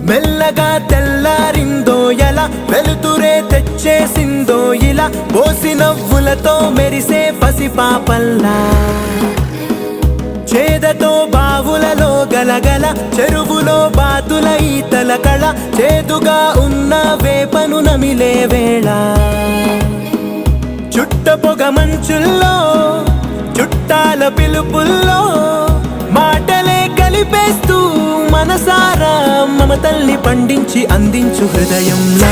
మెల్లగా తెల్లారిందో ఎలా, వెలుతురే తెచ్చేసిందో ఇలా, పోసి నవ్వులతో మెరిసే పసిపాపల్లా. చేదతో బావులలో గలగల, చెరువులో బాతుల ఈతల కళ, చేదుగా ఉన్న వేపను నమిలే వేళ. చుట్ట పొగ మంచుల్లో, చుట్టాల పిలుపుల్లో, మాటలే కలిపేస్తూ మనసారా మమతల్ని పండించి అందించు హృదయంలో.